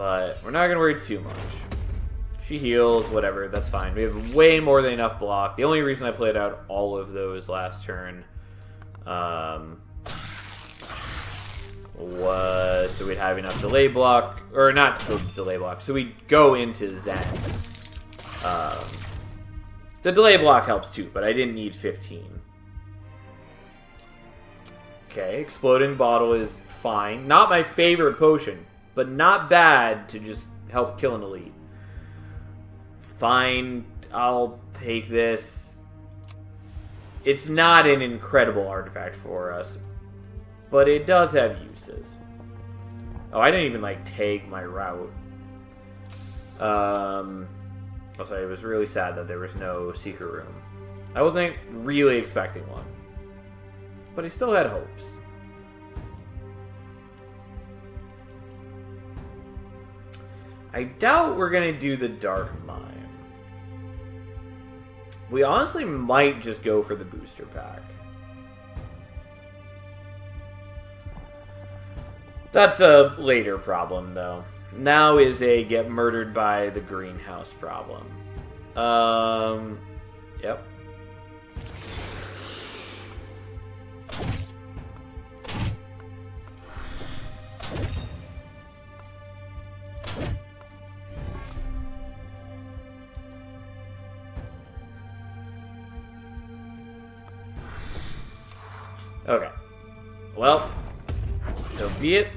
But we're not going to worry too much. She heals, whatever, that's fine. We have way more than enough block. The only reason I played out all of those last turn was so we'd have enough delay block, or not delay block, so we'd go into Zen. The delay block helps too, but I didn't need 15. Okay, Exploding Bottle is fine. Not my favorite potion, but not bad to just help kill an elite. Fine, I'll take this. It's not an incredible artifact for us, but it does have uses. Oh, I didn't even, like, tag my route. Also, it was really sad that there was no secret room. I wasn't really expecting one. But I still had hopes. I doubt we're going to do the Dark Mime. We honestly might just go for the booster pack. That's a later problem, though. Now is a get murdered by the greenhouse problem. Yep. Okay. Well, so be it.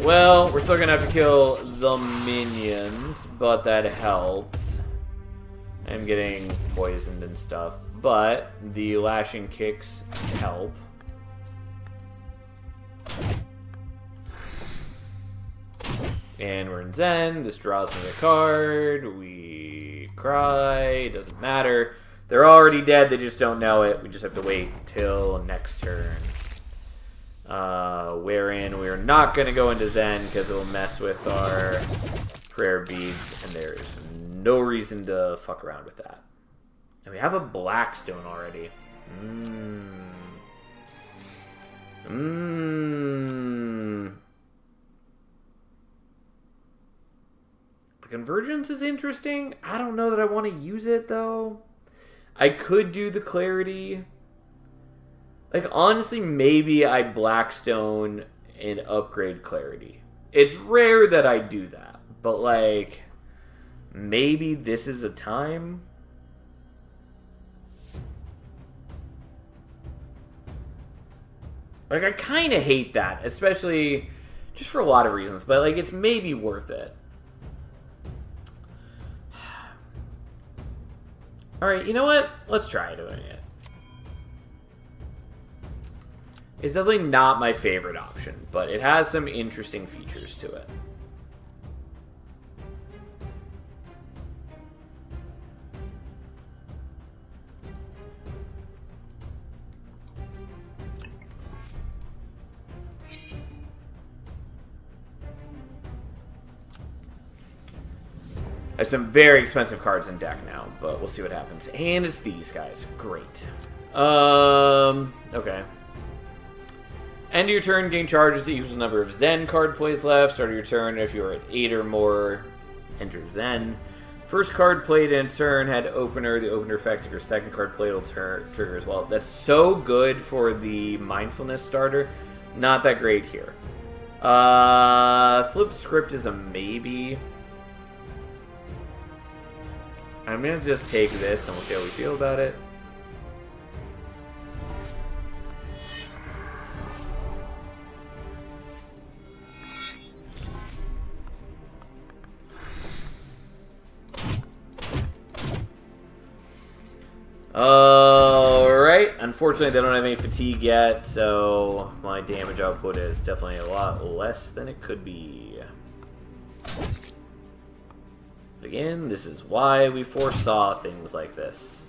Well, we're still gonna have to kill the minions, but that helps. I'm getting poisoned and stuff, but the lashing kicks help. And we're in Zen. This draws me a card. We cry. It doesn't matter. They're already dead. They just don't know it. We just have to wait till next turn. Wherein we're not going to go into Zen because it will mess with our prayer beads, and there's no reason to fuck around with that. And we have a Blackstone already. The Convergence is interesting. I don't know that I want to use it, though. I could do the Clarity. Like, honestly, maybe I Blackstone and upgrade Clarity. It's rare that I do that, but, like, maybe this is a time? Like, I kind of hate that, especially just for a lot of reasons, but, like, it's maybe worth it. Alright, you know what? Let's try doing it. It's definitely not my favorite option, but it has some interesting features to it. I have some very expensive cards in deck now, but we'll see what happens. And it's these guys. Great. Okay. End of your turn, gain charges equals the number of Zen card plays left. Start of your turn, if you're at 8 or more, enter Zen. First card played in turn had opener. The opener effect of your second card played will trigger as well. That's so good for the mindfulness starter. Not that great here. Flip script is a maybe. I'm going to just take this and we'll see how we feel about it. Alright, unfortunately, they don't have any fatigue yet, so my damage output is definitely a lot less than it could be. But again, this is why we foresaw things like this.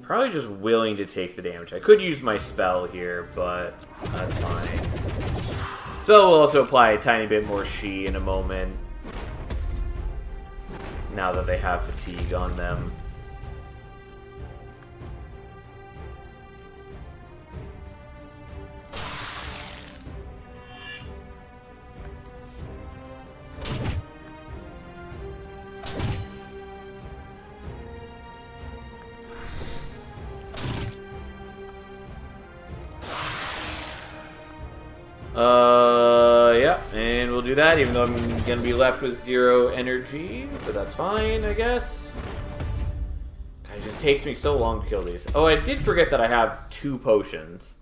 Probably just willing to take the damage. I could use my spell here, but that's fine. Spell will also apply a tiny bit more Shi in a moment, now that they have fatigue on them. Yeah, and we'll do that, even though I'm gonna be left with 0 energy, but that's fine, I guess. God, it just takes me so long to kill these. Oh, I did forget that I have 2 potions.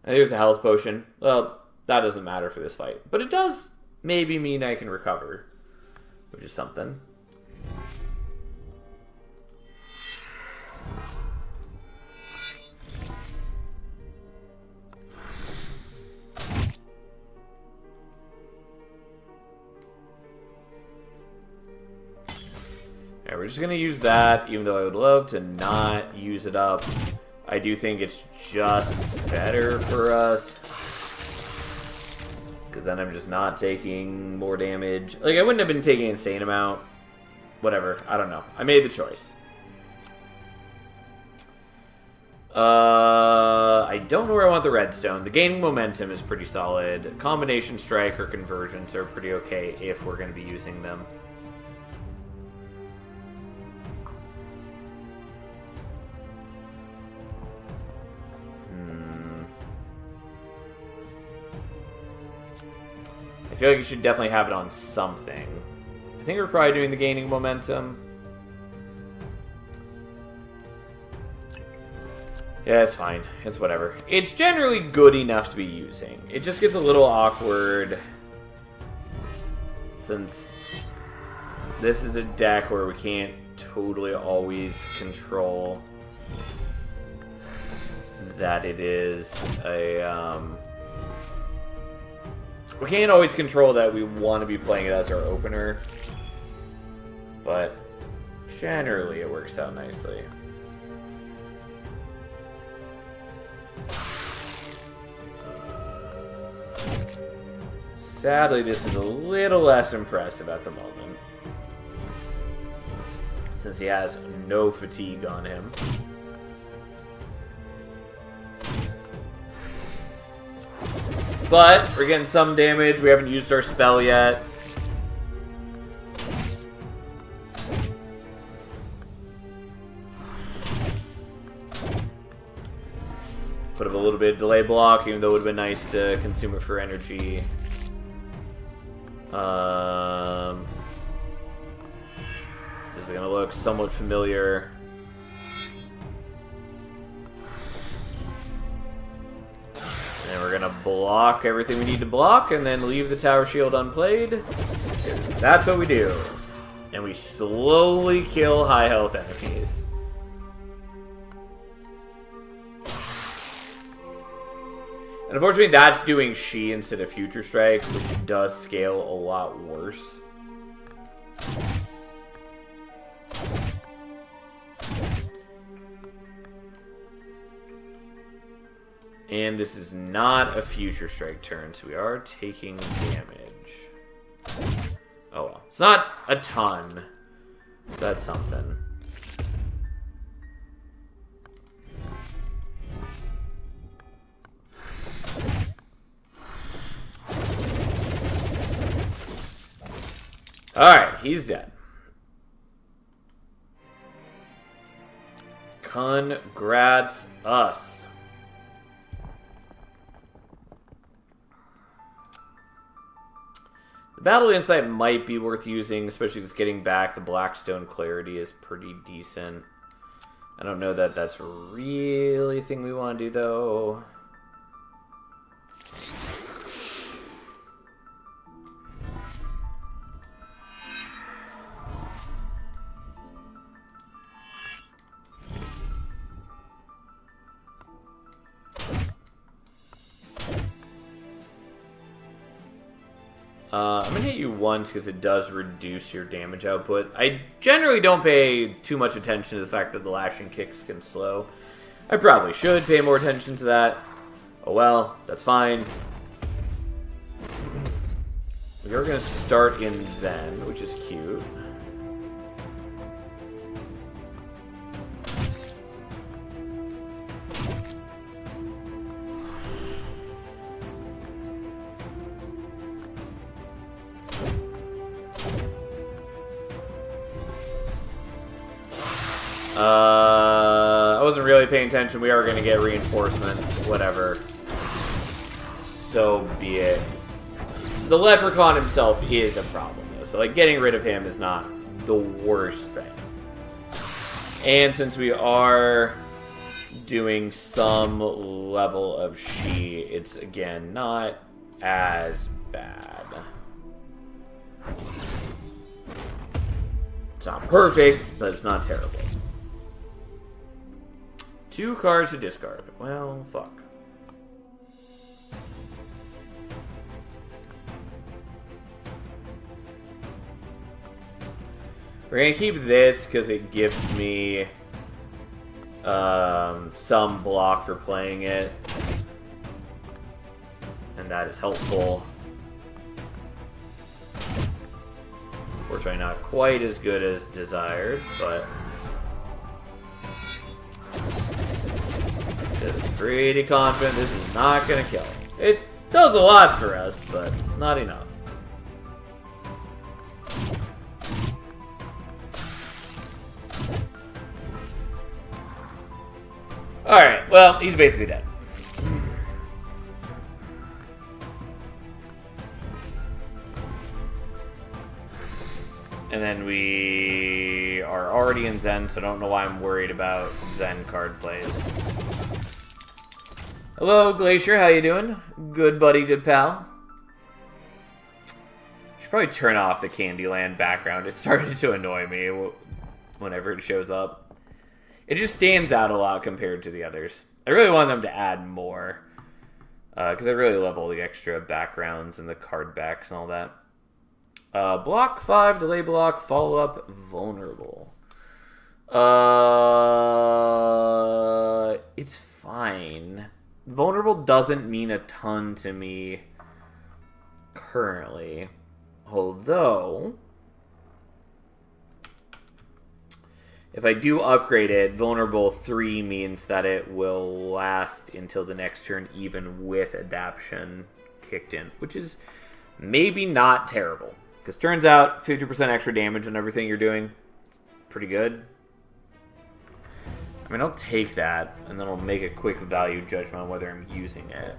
And there's a health potion. Well, that doesn't matter for this fight, but it does maybe mean I can recover, which is something. Yeah, we're just going to use that, even though I would love to not use it up. I do think it's just better for us, because then I'm just not taking more damage. Like, I wouldn't have been taking an insane amount. Whatever, I don't know. I made the choice. I don't know where I want the redstone. The gaining momentum is pretty solid. Combination strike or conversions are pretty okay if we're going to be using them. I feel like you should definitely have it on something. I think we're probably doing the gaining momentum. Yeah, it's fine. It's whatever. It's generally good enough to be using. It just gets a little awkward since this is a deck where we can't totally always control that it is a... We can't always control that we want to be playing it as our opener, but generally it works out nicely. Sadly, this is a little less impressive at the moment, since he has no fatigue on him. But we're getting some damage. We haven't used our spell yet. Put up a little bit of delay block, even though it would have been nice to consume it for energy. This is going to look somewhat familiar. And we're going to block everything we need to block and then leave the tower shield unplayed. That's what we do. And we slowly kill high health enemies. And unfortunately, that's doing Shi instead of Future Strike, which does scale a lot worse. And this is not a Future Strike turn, so we are taking damage. Oh well. It's not a ton, so that's something. Alright, he's dead. Congrats us. The Battle Insight might be worth using, especially because getting back the Blackstone Clarity is pretty decent. I don't know that that's really a thing we want to do, though. I'm going to hit you once because it does reduce your damage output. I generally don't pay too much attention to the fact that the lashing kicks can slow. I probably should pay more attention to that. Oh well, that's fine. We are going to start in Zen, which is cute. I wasn't really paying attention. We are going to get reinforcements. Whatever. So be it. The leprechaun himself is a problem, though. So, like, getting rid of him is not the worst thing. And since we are doing some level of Shi, it's, again, not as bad. It's not perfect, but it's not terrible. 2 cards to discard. Well, fuck. We're gonna keep this because it gives me some block for playing it. And that is helpful. Unfortunately, not quite as good as desired, but pretty confident this is not going to kill. It does a lot for us, but not enough. Alright, well, he's basically dead. And then we are already in Zen, so I don't know why I'm worried about Zen card plays. Hello, Glacier. How you doing? Good buddy, good pal. Should probably turn off the Candyland background. It started to annoy me whenever it shows up. It just stands out a lot compared to the others. I really want them to add more. Because I really love all the extra backgrounds and the card backs and all that. Block 5, delay block, follow up, vulnerable. It's fine. Vulnerable doesn't mean a ton to me currently. Although, if I do upgrade it, Vulnerable 3 means that it will last until the next turn even with Adaption kicked in. Which is maybe not terrible. Because turns out 50% extra damage on everything you're doing. It's pretty good. I mean, I'll take that, and then I'll make a quick value judgment on whether I'm using it.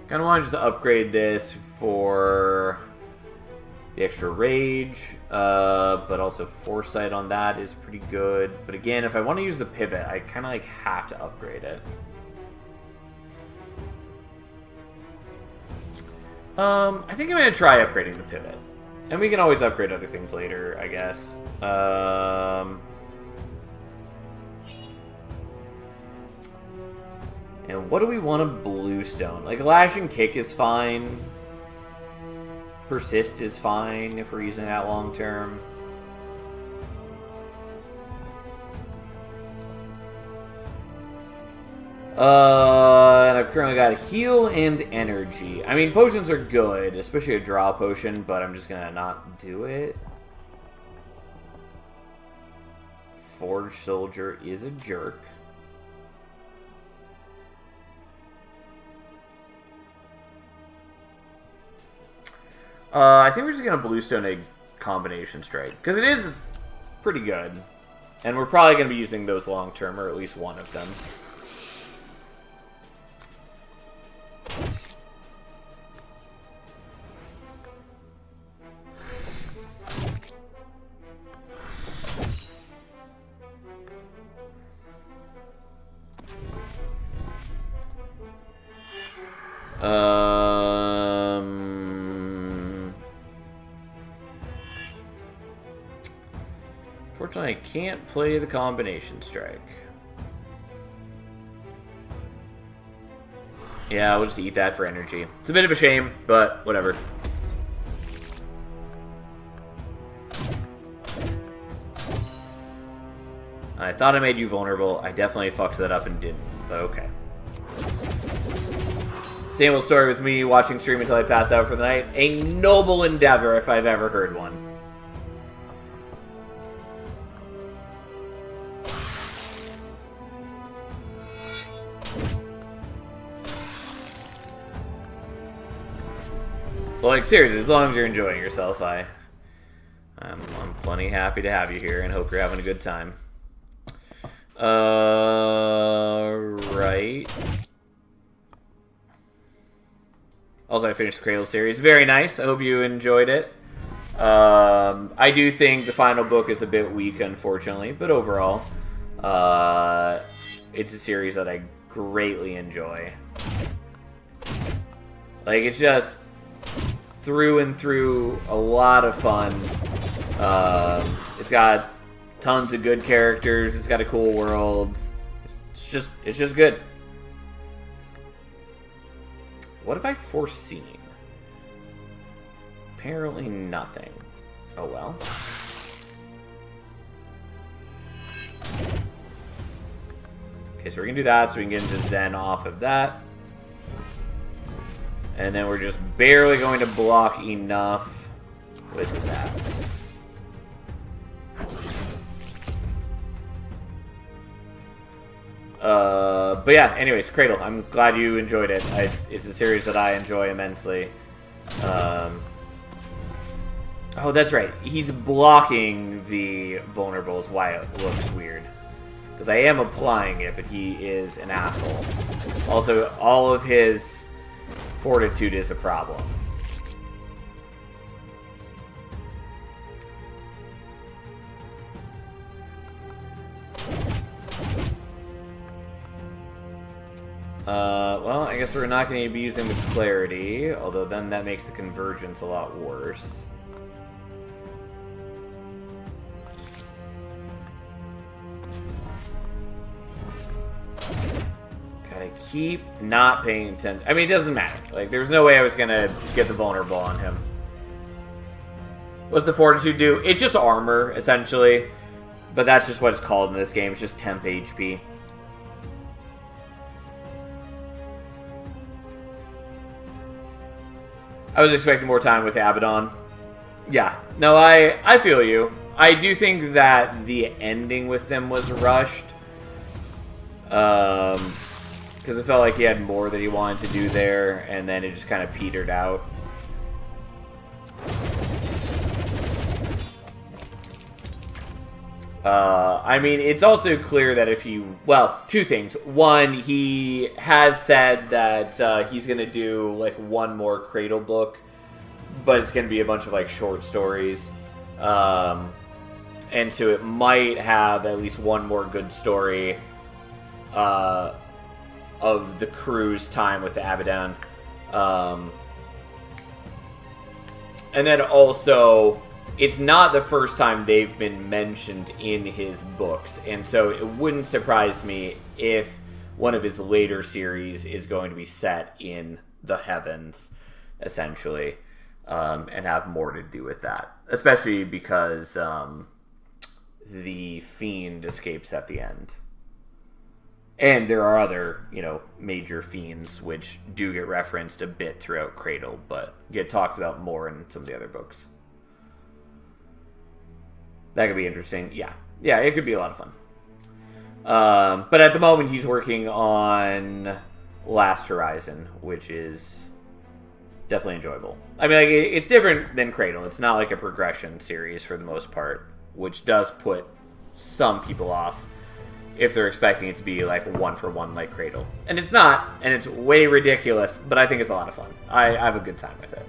Kind of want to just upgrade this for the extra rage, but also foresight on that is pretty good. But again, if I want to use the pivot, I kind of like have to upgrade it. I think I'm going to try upgrading the pivot. And we can always upgrade other things later, I guess. And what do we want of Bluestone? Like, Lash and Kick is fine. Persist is fine if we're using that long term. And I've currently got Heal and Energy. I mean, potions are good, especially a draw potion, but I'm just gonna not do it. Forge Soldier is a jerk. I think we're just gonna Bluestone a Combination Strike, because it is pretty good. And we're probably gonna be using those long term, or at least one of them. Fortunately, I can't play the combination strike. Yeah, we'll just eat that for energy. It's a bit of a shame, but whatever. I thought I made you vulnerable. I definitely fucked that up and didn't, but okay. Same old story with me watching stream until I pass out for the night. A noble endeavor if I've ever heard one. Well, like, seriously, as long as you're enjoying yourself, I'm plenty happy to have you here and hope you're having a good time. Right. Also, I finished the Cradle series. Very nice. I hope you enjoyed it. I do think the final book is a bit weak, unfortunately, but overall, it's a series that I greatly enjoy. Like, it's just through and through a lot of fun. It's got tons of good characters. It's got a cool world. It's just good. What have I foreseen? Apparently nothing. Oh well. Okay, so we're gonna do that so we can get into Zen off of that. And then we're just barely going to block enough with that. But yeah, anyways, Cradle, I'm glad you enjoyed it. It's a series that I enjoy immensely. Oh, that's right. He's blocking the vulnerables, why it looks weird. Because I am applying it, but he is an asshole. Also, all of his fortitude is a problem. Well, I guess we're not going to be using the clarity, although then that makes the convergence a lot worse. Gotta keep not paying attention. I mean, it doesn't matter. Like, there's no way I was going to get the vulnerable on him. What's the fortitude do? It's just armor, essentially. But that's just what it's called in this game. It's just temp HP. I was expecting more time with Abaddon. Yeah. No, I feel you. I do think that the ending with them was rushed. Because it felt like he had more that he wanted to do there, and then it just kind of petered out. I mean, it's also clear that if he... Well, two things. One, he has said that he's going to do, like, one more Cradle book, but it's going to be a bunch of, like, short stories. And so it might have at least one more good story of the crew's time with the Abaddon. And then also... It's not the first time they've been mentioned in his books, and so it wouldn't surprise me if one of his later series is going to be set in the heavens, essentially, and have more to do with that. Especially because the Fiend escapes at the end. And there are other, major fiends which do get referenced a bit throughout Cradle, but get talked about more in some of the other books. That could be interesting. Yeah, it could be a lot of fun. But at the moment, he's working on Last Horizon, which is definitely enjoyable. I mean, like, it's different than Cradle. It's not like a progression series for the most part, which does put some people off if they're expecting it to be like one-for-one like Cradle. And it's not, and it's way ridiculous, but I think it's a lot of fun. I have a good time with it.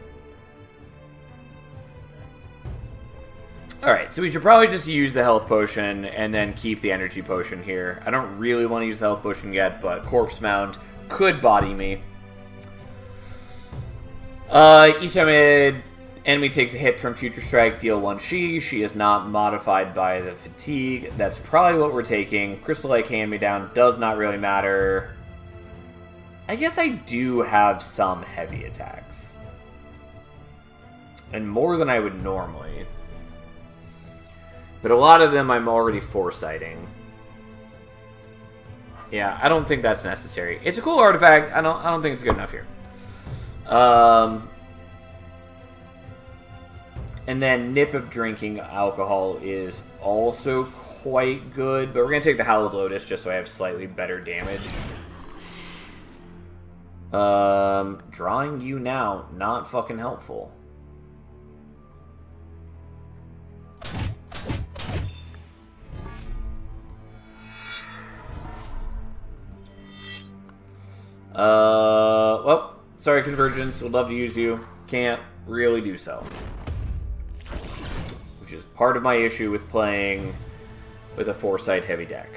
Alright, so we should probably just use the health potion and then keep the energy potion here. I don't really want to use the health potion yet, but Corpse Mound could body me. Each time an enemy takes a hit from Future Strike, deal 1 She. She is not modified by the fatigue. That's probably what we're taking. Crystal Lake hand-me-down does not really matter. I guess I do have some heavy attacks. And more than I would normally. But a lot of them I'm already foresighting. Yeah, I don't think that's necessary. It's a cool artifact. I don't think it's good enough here. And then Nip of Drinking Alcohol is also quite good. But we're going to take the Hallowed Lotus just so I have slightly better damage. Drawing you now, not fucking helpful. Well, sorry, Convergence. Would love to use you. Can't really do so. Which is part of my issue with playing with a Foresight heavy deck.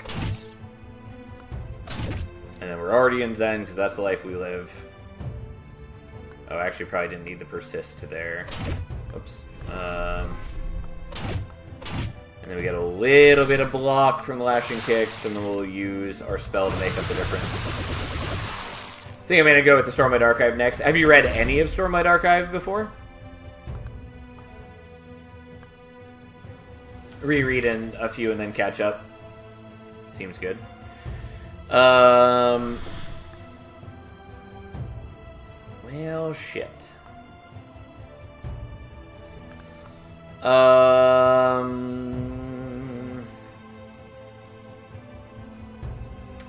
And then we're already in Zen, because that's the life we live. Oh, actually, probably didn't need the Persist there. Oops. And then we get a little bit of block from the Lashing Kicks, and then we'll use our spell to make up the difference. I think I'm going to go with the Stormlight Archive next. Have you read any of Stormlight Archive before? Reread in a few and then catch up. Seems good. Well, shit.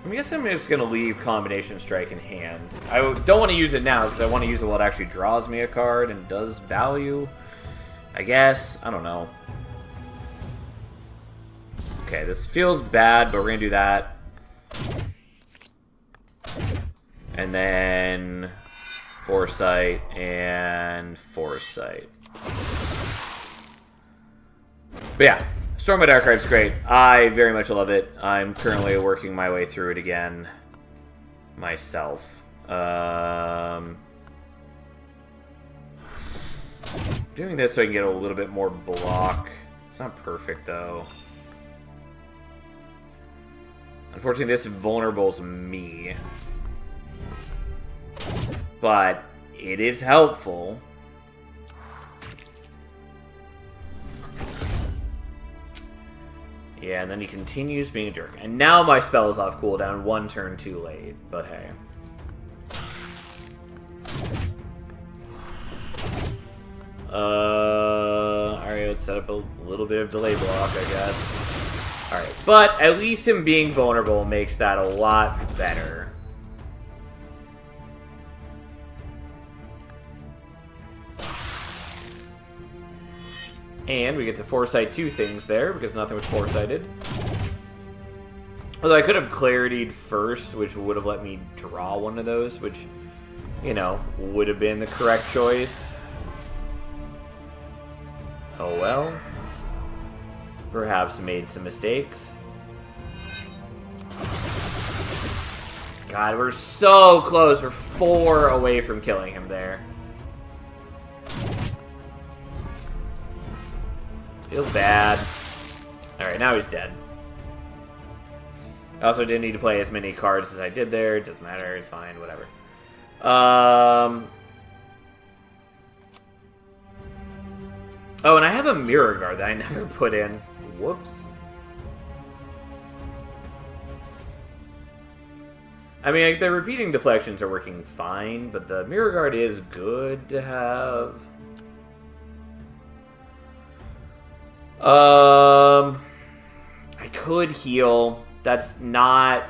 I guess I'm just going to leave Combination Strike in hand. I don't want to use it now, because I want to use it while it actually draws me a card and does value. I guess. I don't know. Okay, this feels bad, but we're going to do that. And then Foresight and Foresight. But yeah, Stormlight Archive's great. I very much love it. I'm currently working my way through it again myself. Doing this so I can get a little bit more block. It's not perfect, though. Unfortunately, this vulnerables me. But it is helpful. Yeah, and then he continues being a jerk. And now my spell is off cooldown, 1 turn too late. But hey. Alright, let's set up a little bit of delay block, I guess. Alright, but at least him being vulnerable makes that a lot better. And we get to Foresight 2 things there, because nothing was Foresighted. Although I could have Clarity'd first, which would have let me draw one of those, which, you know, would have been the correct choice. Oh well. Perhaps made some mistakes. God, we're so close. We're 4 away from killing him there. Feels bad. Alright, now he's dead. I also didn't need to play as many cards as I did there. It doesn't matter. It's fine. Whatever. Oh, and I have a Mirror Guard that I never put in. Whoops. I mean, like, the repeating deflections are working fine, but the Mirror Guard is good to have. I could heal. That's not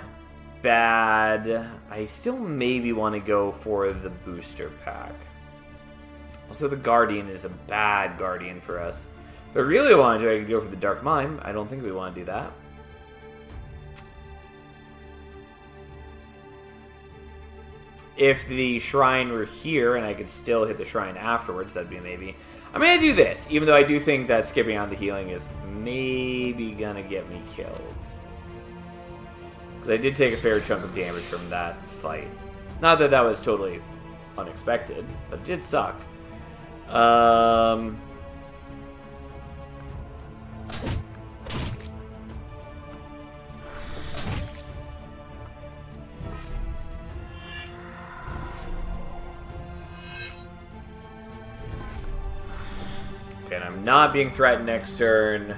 bad. I still maybe want to go for the booster pack. Also, the Guardian is a bad Guardian for us. But really I want to do, I could go for the Dark Mime. I don't think we want to do that. If the Shrine were here and I could still hit the Shrine afterwards, that'd be a maybe. I'm going to do this, even though I do think that skipping on the healing is maybe going to get me killed. Because I did take a fair chunk of damage from that fight. Not that that was totally unexpected, but it did suck. And I'm not being threatened next turn.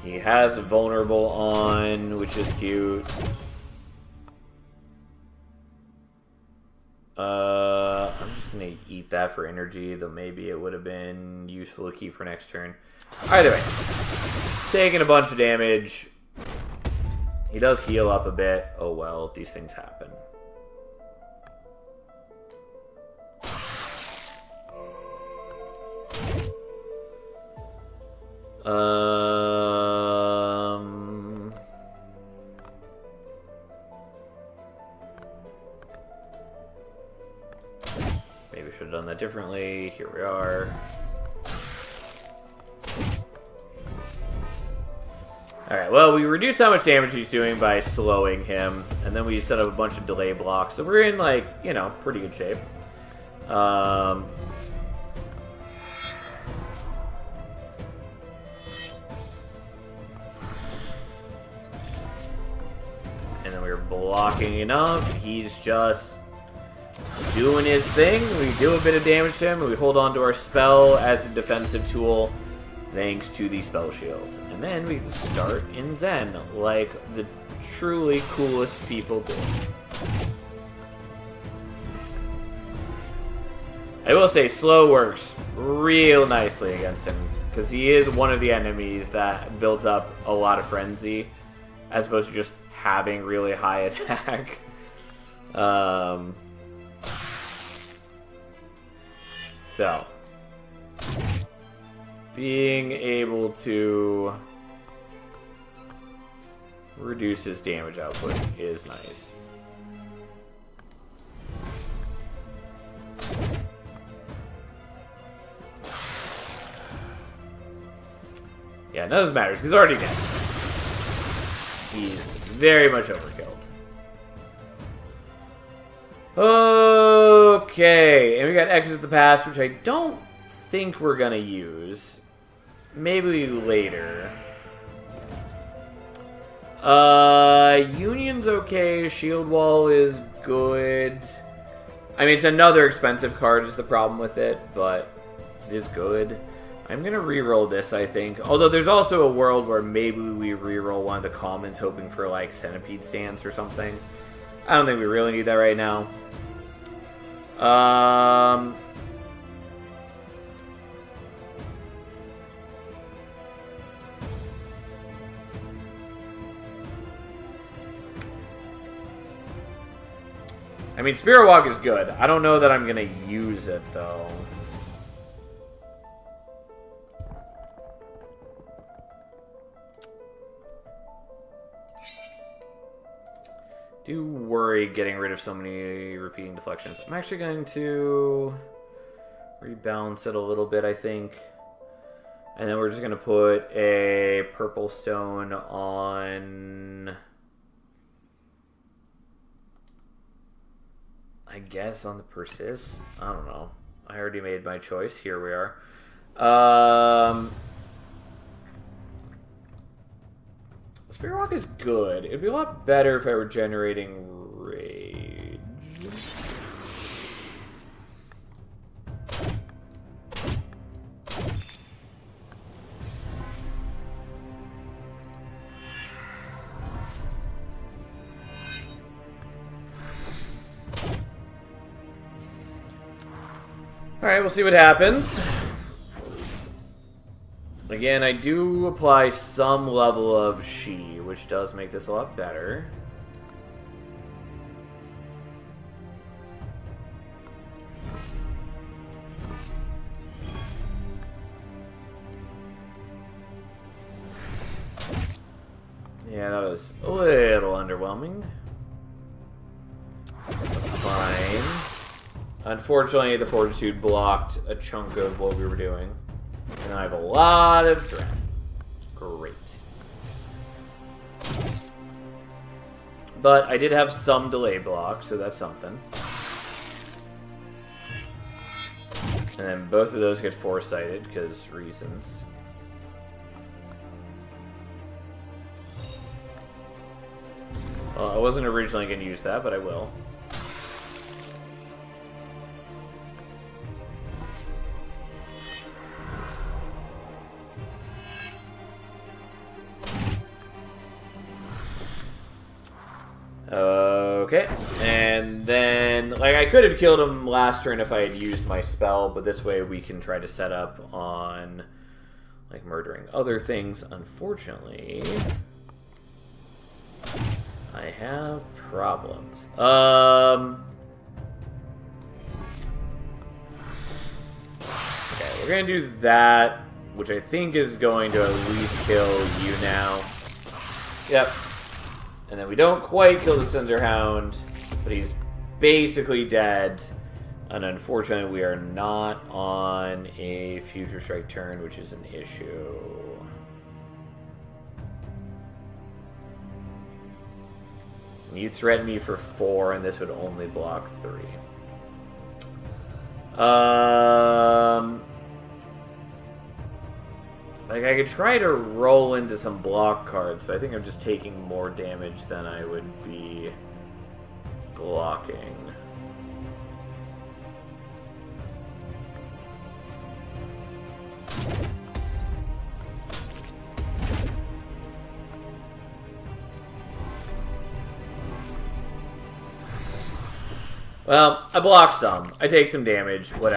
He has vulnerable on, which is cute. I'm just gonna eat that for energy, though maybe it would have been useful to keep for next turn. Either way, taking a bunch of damage. He does heal up a bit. Oh well, these things happen. Maybe should have done that differently. Here we are. Alright, well, we reduced how much damage he's doing by slowing him, and then we set up a bunch of delay blocks, so we're in, like, you know, pretty good shape. And then we were blocking enough. He's just doing his thing. We do a bit of damage to him, and we hold on to our spell as a defensive tool, thanks to the spell shield. And then we can start in Zen, like the truly coolest people do. I will say, slow works real nicely against him, because he is one of the enemies that builds up a lot of frenzy, as opposed to just having really high attack. So, being able to reduce his damage output is nice. Yeah, none of this matters. He's already dead. He's very much overkilled. Okay, and we got Exit the Past, which I don't think we're gonna use. Maybe later. Union's okay. Shield Wall is good. I mean, it's another expensive card is the problem with it, but it is good. I'm gonna reroll this, I think. Although there's also a world where maybe we reroll one of the commons, hoping for like Centipede Stance or something. I don't think we really need that right now. I mean, Spirit Walk is good. I don't know that I'm gonna use it though. Do worry getting rid of so many repeating deflections. I'm actually going to rebalance it a little bit, I think. And then we're just going to put a purple stone on, I guess, on the persist. I don't know. I already made my choice. Here we are. Spirit Walk is good. It'd be a lot better if I were generating rage. Alright, we'll see what happens. Again, I do apply some level of Shi, which does make this a lot better. Yeah, that was a little underwhelming. That's fine. Unfortunately, the Fortitude blocked a chunk of what we were doing. And I have a lot of threat. Great. But I did have some delay block, so that's something. And then both of those get foresighted, because reasons. Well, I wasn't originally going to use that, but I will. Okay, and then, like, I could have killed him last turn if I had used my spell, but this way we can try to set up on, like, murdering other things. Unfortunately, I have problems. Okay, we're gonna do that, which I think is going to at least kill you now. Yep. And then we don't quite kill the Cinderhound, but he's basically dead. And unfortunately, we are not on a Future Strike turn, which is an issue. You threaten me for 4, and this would only block 3. Like, I could try to roll into some block cards, but I think I'm just taking more damage than I would be blocking. Well, I block some. I take some damage, whatever.